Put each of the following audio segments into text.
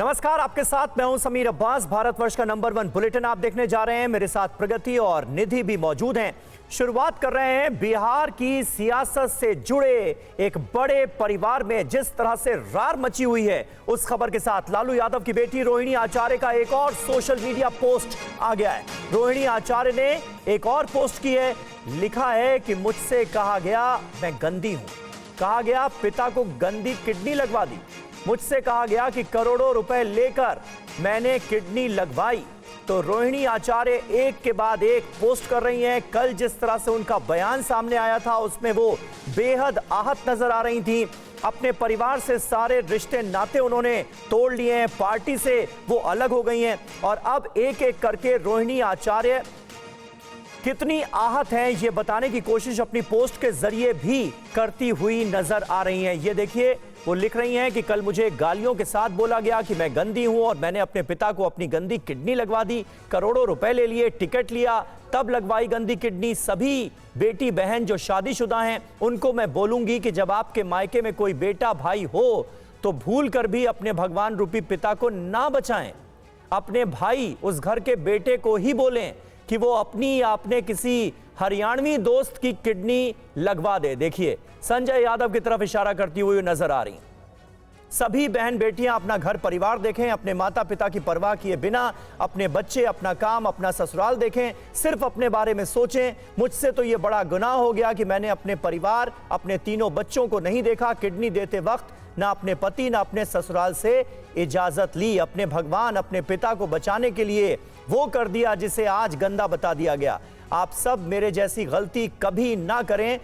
नमस्कार, आपके साथ मैं हूं समीर अब्बास। भारतवर्ष का नंबर 1 बुलेटिन आप देखने जा रहे हैं। मेरे साथ प्रगति और निधि भी मौजूद हैं। शुरुआत कर रहे हैं बिहार की सियासत से जुड़े एक बड़े परिवार में जिस तरह से रार मची हुई है, उस खबर के साथ। लालू यादव की बेटी रोहिणी आचार्य का एक और सोशल मीडिया पोस्ट आ गया है। रोहिणी आचार्य ने एक और पोस्ट की है, लिखा है कि मुझसे कहा गया मैं गंदी हूं, कहा गया पिता को गंदी किडनी लगवा दी, मुझसे कहा गया कि करोड़ों रुपए लेकर मैंने किडनी लगवाई। तो रोहिणी आचार्य एक के बाद एक पोस्ट कर रही हैं। कल जिस तरह से उनका बयान सामने आया था, उसमें वो बेहद आहत नजर आ रही थी। अपने परिवार से सारे रिश्ते नाते उन्होंने तोड़ लिए हैं, पार्टी से वो अलग हो गई हैं और अब एक एक करके रोहिणी आचार्य कितनी आहत हैं ये बताने की कोशिश अपनी पोस्ट के जरिए भी करती हुई नजर आ रही हैं। ये देखिए, वो लिख रही हैं कि कल मुझे गालियों के साथ बोला गया कि मैं गंदी हूं और मैंने अपने पिता को अपनी गंदी किडनी लगवा दी, करोड़ों रुपए ले लिए, टिकट लिया, तब लगवाई गंदी किडनी। सभी बेटी बहन जो शादीशुदा हैं उनको मैं बोलूंगी कि जब आपके मायके में कोई बेटा भाई हो तो भूल कर भी अपने भगवान रूपी पिता को ना बचाएं। अपने भाई उस घर के बेटे को ही बोलें कि वो अपनी या अपने किसी हरियाणवी दोस्त की किडनी लगवा दे। देखिए, संजय यादव की तरफ इशारा करती हुई नजर आ रही। सभी बहन बेटियां अपना घर परिवार देखें, अपने माता पिता की परवाह किए बिना अपने बच्चे, अपना काम, अपना ससुराल देखें, सिर्फ अपने बारे में सोचें। मुझसे तो ये बड़ा गुनाह हो गया कि मैंने अपने परिवार, अपने तीनों बच्चों को नहीं देखा। किडनी देते वक्त ना अपने पति ना अपने ससुराल से इजाजत ली। अपने भगवान, अपने पिता को बचाने के लिए वो कर दिया जिसे आज गंदा बता दिया गया। आप सब मेरे जैसी गलती कभी ना करें,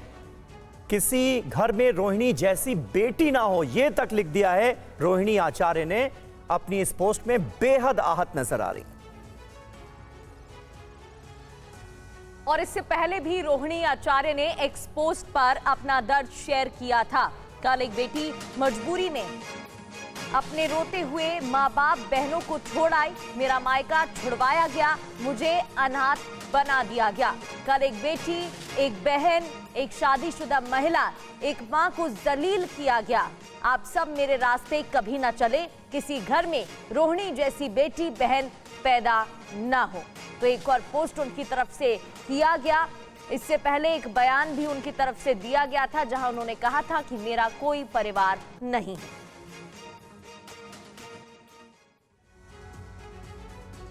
किसी घर में रोहिणी जैसी बेटी ना हो, ये तक लिख दिया है रोहिणी आचार्य ने अपनी इस पोस्ट में। बेहद आहत नजर आ रही। और इससे पहले भी रोहिणी आचार्य ने एक्स पोस्ट पर अपना दर्द शेयर किया था। कल एक बेटी मजबूरी में अपने रोते हुए माँ बाप बहनों को छोड़ आई, मेरा मायका छुड़वाया गया, मुझे अनाथ बना दिया गया। कल एक बेटी, एक बहन, एक शादीशुदा महिला, एक माँ को जलील किया गया। आप सब मेरे रास्ते कभी ना चले, किसी घर में रोहिणी जैसी बेटी बहन पैदा ना हो। तो एक और पोस्ट उनकी तरफ से किया गया। इससे पहले एक बयान भी उनकी तरफ से दिया गया था जहां उन्होंने कहा था कि मेरा कोई परिवार नहीं है।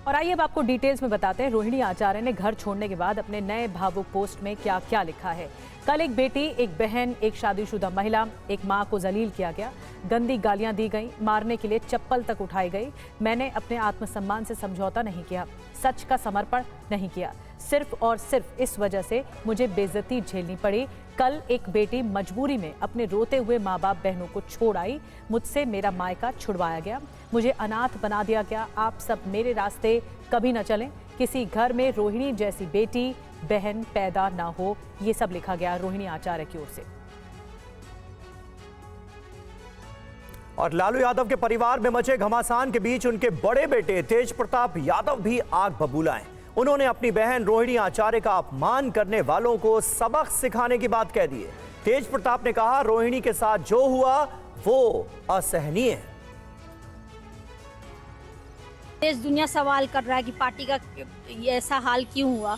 और आइए अब आपको डिटेल्स में बताते हैं रोहिणी आचार्य ने घर छोड़ने के बाद अपने नए भावुक पोस्ट में क्या क्या लिखा है। कल एक बेटी, एक बहन, एक शादीशुदा महिला, एक मां को जलील किया गया, गंदी गालियां दी गई, मारने के लिए चप्पल तक उठाई गई। मैंने अपने आत्मसम्मान से समझौता नहीं किया, सच का समर्पण नहीं किया, सिर्फ और सिर्फ इस वजह से मुझे बेइज्जती झेलनी पड़ी। कल एक बेटी मजबूरी में अपने रोते हुए माँ बाप बहनों को छोड़ आई, मुझसे मेरा मायका छुड़वाया गया, मुझे अनाथ बना दिया गया। आप सब मेरे रास्ते कभी न चलें, किसी घर में रोहिणी जैसी बेटी बहन पैदा ना हो। ये सब लिखा गया रोहिणी आचार्य की ओर से। और लालू यादव के परिवार में मचे घमासान के बीच उनके बड़े बेटे तेज प्रताप यादव भी आग बबूला हैं। उन्होंने अपनी बहन रोहिणी आचार्य का अपमान करने वालों को सबक सिखाने की बात कह दी है। तेज प्रताप ने कहा, रोहिणी के साथ जो हुआ वो असहनीय है। देश दुनिया सवाल कर रहा है कि पार्टी का ऐसा हाल क्यों हुआ।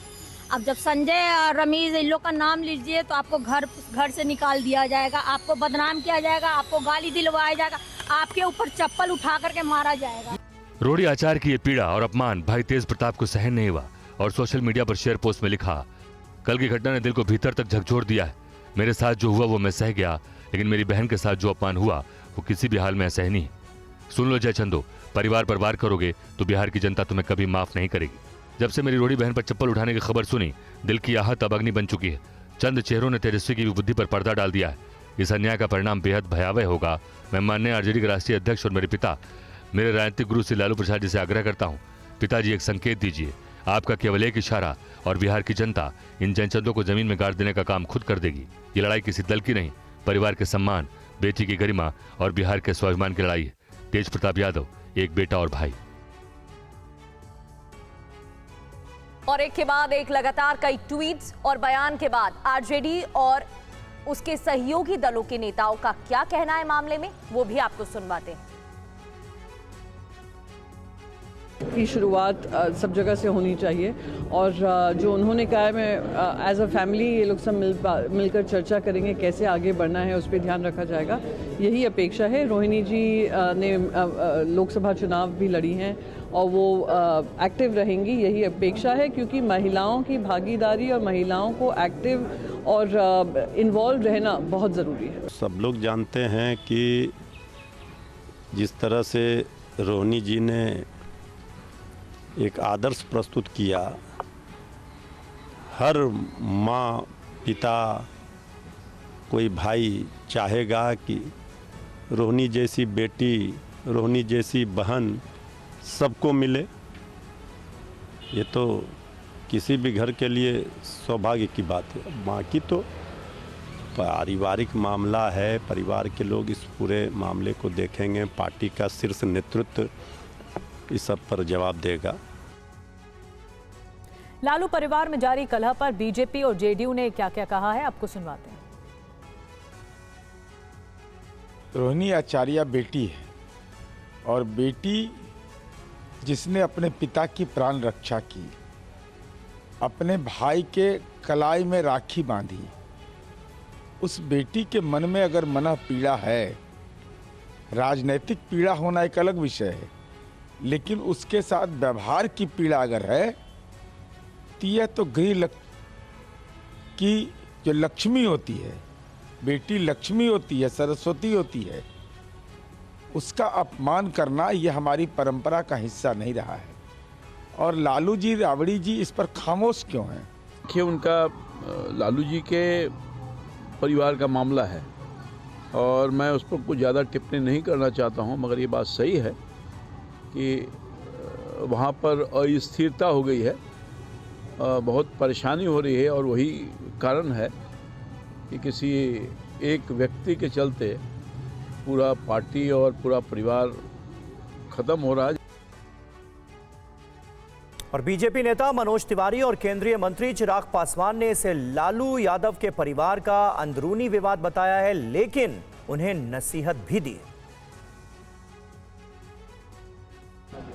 अब जब संजय और रमीज इन लोग का नाम लीजिए तो आपको घर से निकाल दिया जाएगा, आपको बदनाम किया जाएगा, आपको गाली दिलवाया जाएगा, आपके ऊपर चप्पल उठा करके मारा जाएगा। रोहिणी आचार्य की ये पीड़ा और अपमान भाई तेज प्रताप को सहन नहीं हुआ और सोशल मीडिया पर शेयर पोस्ट में लिखा, कल की घटना ने दिल को भीतर तक झकझोर दिया है। मेरे साथ जो हुआ वो मैं सह गया, लेकिन मेरी बहन के साथ जो अपमान हुआ वो किसी भी हाल में असहनीय है। सुन लो जय चंदो, परिवार पर वार करोगे तो बिहार की जनता तुम्हें कभी माफ नहीं करेगी। जब से मेरी रोहिणी बहन पर चप्पल उठाने की खबर सुनी, दिल की आहत अब अग्नि बन चुकी है। चंद चेहरों ने तेजस्वी की बुद्धि पर पर्दा डाल दिया है। इस अन्याय का परिणाम बेहद भयावह होगा। मैं माननीय आरजेडी के राष्ट्रीय अध्यक्ष और मेरे पिता, मेरे राजनीतिक गुरु श्री लालू प्रसाद जी से आग्रह करता हूँ, पिताजी एक संकेत दीजिए। आपका केवल एक इशारा और बिहार की जनता इन जनचंदों को जमीन में गाड़ देने का काम खुद कर देगी। ये लड़ाई किसी दल की नहीं, परिवार के सम्मान, बेटी की गरिमा और बिहार के स्वाभिमान की लड़ाई है। तेज प्रताप यादव, एक बेटा और भाई। और एक के बाद एक लगातार कई ट्वीट्स और बयान के बाद आरजेडी और उसके सहयोगी दलों के नेताओं का क्या कहना है मामले में, वो भी आपको सुनवाते हैं। की शुरुआत सब जगह से होनी चाहिए और जो उन्होंने कहा है मैं एज अ फैमिली ये लोग सब मिलकर चर्चा करेंगे कैसे आगे बढ़ना है, उस पर ध्यान रखा जाएगा, यही अपेक्षा है। रोहिणी जी ने लोकसभा चुनाव भी लड़ी हैं और वो एक्टिव रहेंगी, यही अपेक्षा है, क्योंकि महिलाओं की भागीदारी और महिलाओं को एक्टिव और इन्वॉल्व रहना बहुत ज़रूरी है। सब लोग जानते हैं कि जिस तरह से रोहिणी जी ने एक आदर्श प्रस्तुत किया, हर माँ पिता कोई भाई चाहेगा कि रोहिणी जैसी बेटी, रोहिणी जैसी बहन सबको मिले। ये तो किसी भी घर के लिए सौभाग्य की बात है। बाकी तो पारिवारिक मामला है, परिवार के लोग इस पूरे मामले को देखेंगे, पार्टी का शीर्ष नेतृत्व इस सब पर जवाब देगा। लालू परिवार में जारी कलह पर बीजेपी और जेडीयू ने क्या क्या कहा है, आपको सुनवाते हैं। रोहिणी आचार्य बेटी है और बेटी जिसने अपने पिता की प्राण रक्षा की, अपने भाई के कलाई में राखी बांधी, उस बेटी के मन में अगर मनः पीड़ा है, राजनीतिक पीड़ा होना एक अलग विषय है, लेकिन उसके साथ व्यवहार की पीड़ा अगर है तो यह तो गृह की जो लक्ष्मी होती है, बेटी लक्ष्मी होती है, सरस्वती होती है, उसका अपमान करना यह हमारी परंपरा का हिस्सा नहीं रहा है। और लालू जी, राबड़ी जी इस पर खामोश क्यों हैं? देखिए, उनका लालू जी के परिवार का मामला है और मैं उस पर कुछ ज़्यादा टिप्पणी नहीं करना चाहता हूं, मगर ये बात सही है कि वहाँ पर अस्थिरता हो गई है, बहुत परेशानी हो रही है और वही कारण है कि किसी एक व्यक्ति के चलते पूरा पार्टी और पूरा परिवार ख़त्म हो रहा है। और बीजेपी नेता मनोज तिवारी और केंद्रीय मंत्री चिराग पासवान ने इसे लालू यादव के परिवार का अंदरूनी विवाद बताया है, लेकिन उन्हें नसीहत भी दी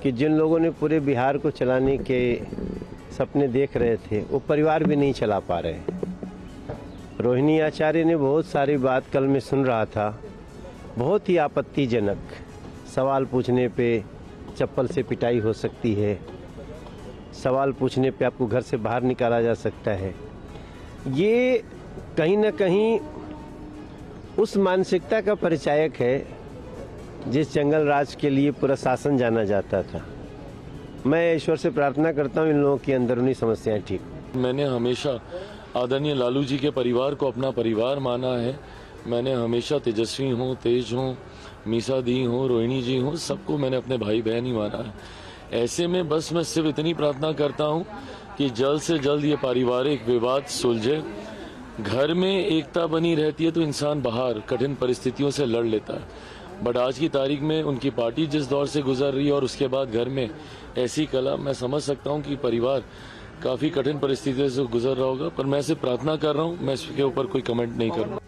कि जिन लोगों ने पूरे बिहार को चलाने के सपने देख रहे थे, वो परिवार भी नहीं चला पा रहे। रोहिणी आचार्य ने बहुत सारी बात कल मैं सुन रहा था, बहुत ही आपत्तिजनक। सवाल पूछने पे चप्पल से पिटाई हो सकती है, सवाल पूछने पे आपको घर से बाहर निकाला जा सकता है। ये कहीं ना कहीं उस मानसिकता का परिचायक है जिस जंगल राज के लिए पूरा शासन जाना जाता था। मैं ईश्वर से प्रार्थना करता हूँ इन लोगों की अंदरूनी समस्याएं ठीक। मैंने हमेशा आदरणीय लालू जी के परिवार को अपना परिवार माना है। मैंने हमेशा तेजस्वी हूँ, तेज हूँ, मीसा दी हूँ, रोहिणी जी हूँ, सबको मैंने अपने भाई बहन ही माना है। ऐसे में बस मैं सिर्फ इतनी प्रार्थना करता हूँ कि जल्द से जल्द ये पारिवारिक विवाद सुलझे। घर में एकता बनी रहती है तो इंसान बाहर कठिन परिस्थितियों से लड़ लेता है, बट आज की तारीख में उनकी पार्टी जिस दौर से गुजर रही है और उसके बाद घर में ऐसी कला, मैं समझ सकता हूँ कि परिवार काफ़ी कठिन परिस्थितियों से गुजर रहा होगा। पर मैं सिर्फ प्रार्थना कर रहा हूँ, मैं इसके ऊपर कोई कमेंट नहीं करूँ।